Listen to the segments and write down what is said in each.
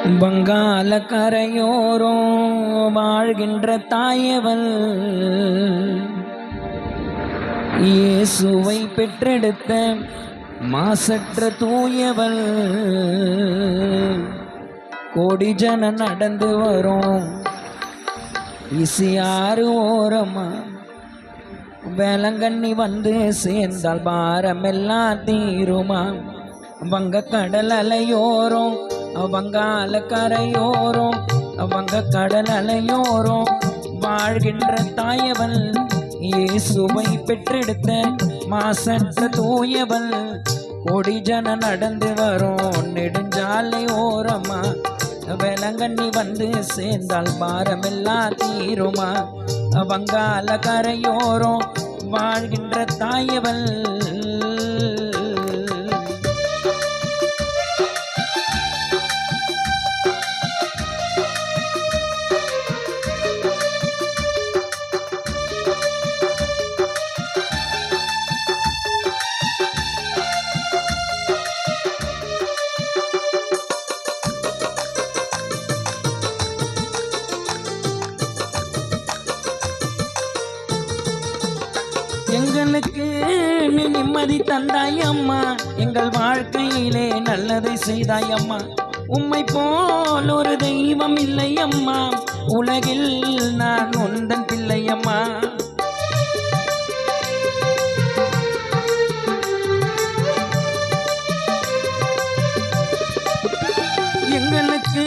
வங்காள கரையோரம் வாழ்கின்ற தாயவள் இயேசுவை பெற்றெடுத்த மாசற்ற தூயவள். கோடி ஜன நடந்து வரும் இசியாறு ஓரமா வேளங்கண்ணி வந்து சேர்ந்தால் பாரமெல்லாம் தீருமா. வங்க கடல் அலையோரம் வங்காள கரையோரம் வங்க கடல் அலையோரம் வாழ்கின்ற தாயவள் இயேசுவை பெற்றெடுத்த மாசற்ற தூயவள். கோடி ஜன நடந்து வரும் நெடுஞ்சாலை ஓரமா வேளங்கண்ணி வந்து சேர்ந்தால் பாரமெல்லாம் தீருமா. வங்காள கரையோரம் வாழ்கின்ற தாயவள். எங்களுக்கு நீ நிம்மதி தந்தாயம்மா, எங்கள் வாழ்க்கையிலே நல்லதை செய்தாயம்மா. உம்மை போல் ஒரு தெய்வம் இல்லையம்மா, உலகில் நான் உந்தன் பிள்ளையம்மா. எங்களுக்கு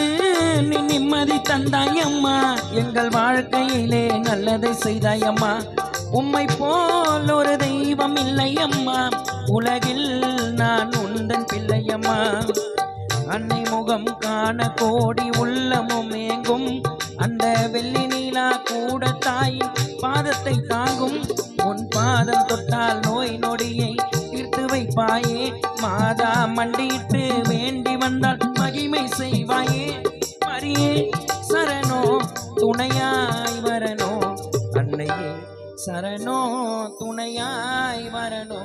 நீ நிம்மதி தந்தாயம்மா, எங்கள் வாழ்க்கையிலே நல்லதை செய்தாயம்மா. உம்மை போல் ஒரு தெய்வம் இல்லையம்மா, உலகில் நான் உந்தன் பிள்ளையம்மா. அன்னை முகம் காண கோடி உள்ளமும் ஏங்கும், அந்த வெள்ளி நீலா கூட தாயின் பாதத்தை தாங்கும். உன் பாதம் தொட்டால் நோய் நொடியை தீர்த்து வைப்பாயே, மாதா மண்டியிட்டு வேண்டி வந்தால் மகிமை செய்வாயே. மரியே சரணோ துணையாய் வரனோ, அன்னையே சரணோ துணையாய் வரனோ.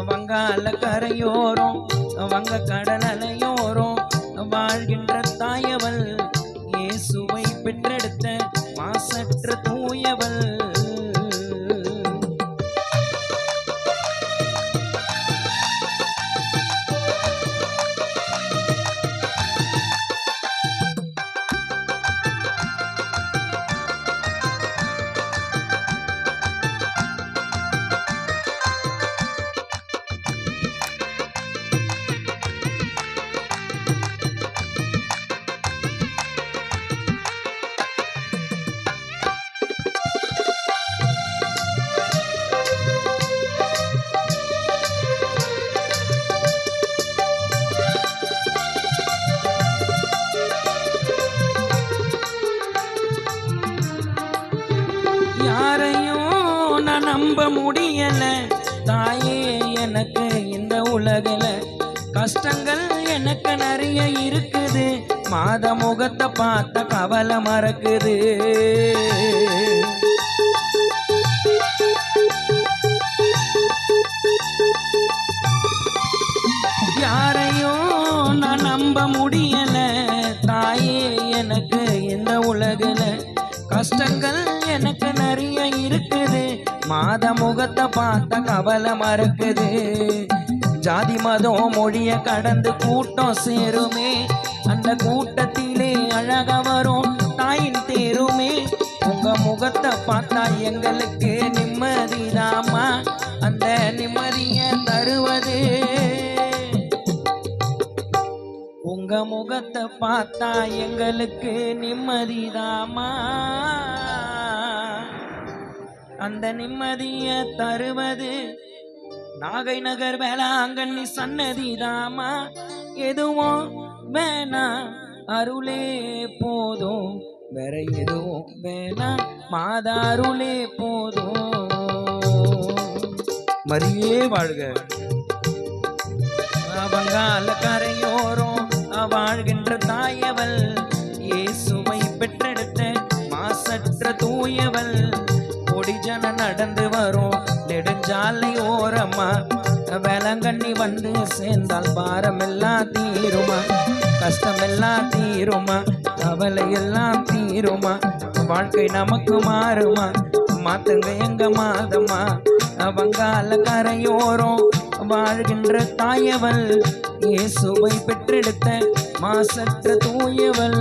வங்காள கரையோரம் வங்க கடல் அலையோரம் வாழ்கின்ற தாயவள் இயேசுவை பெற்றெடுத்த மாசற்ற தூயவள். யாரையும் நான் நம்ப முடியல தாயே, எனக்கு இந்த உலகில கஷ்டங்கள் எனக்கு நிறைய இருக்குது. மாத முகத்தை பார்த்த கவலை மறக்குது. யாரையும் நான் நம்ப முடியல தாயே, எனக்கு இந்த உலகில கஷ்டங்கள் எனக்கு நிறைய இருக்குது. மாத முகத்தை பார்த்த கவலை மறக்குது. ஜாதி மதம் மொழிய கடந்து கூட்டம் சேருமே, அந்த கூட்டத்திலே அழக வரும் தாயின் தேருமே. உங்க முகத்தை பார்த்தா எங்களுக்கு நிம்மதிதாமா, அந்த நிம்மதிய தருவது. உங்க முகத்தை பார்த்தா எங்களுக்கு நிம்மதிதாமா, அந்த நிம்மதிய தருவது நாகை நகர் வேளாங்கண்ணி சன்னதிதாமா. எதுவும் வேணா அருளே போதும், வேற எதுவும் வேணா மாதா அருளே போதும். மரியே வாழ்க. வங்காள கரையோரம் வாழ்கின்ற தாயவள் இயேசுவை பெற்றெடுத்த மாசற்ற தூயவள். கொடி ஜன நடந்து வரும் நெடுஞ்சாலை ஓரமா வேளாங்கண்ணி வந்து சேர்ந்தால் பாரமெல்லாம் தீருமா, கஷ்டமெல்லாம் தீருமா, கவலை எல்லாம் தீருமா, வாழ்க்கை நமக்கு மாறுமா, மாத்துங்க எங்க மாதமா. வங்காள கரையோரம் வாழ்கின்ற தாயவள், இயேசுவை பெற்றெடுத்த மாசற்ற தூயவள்.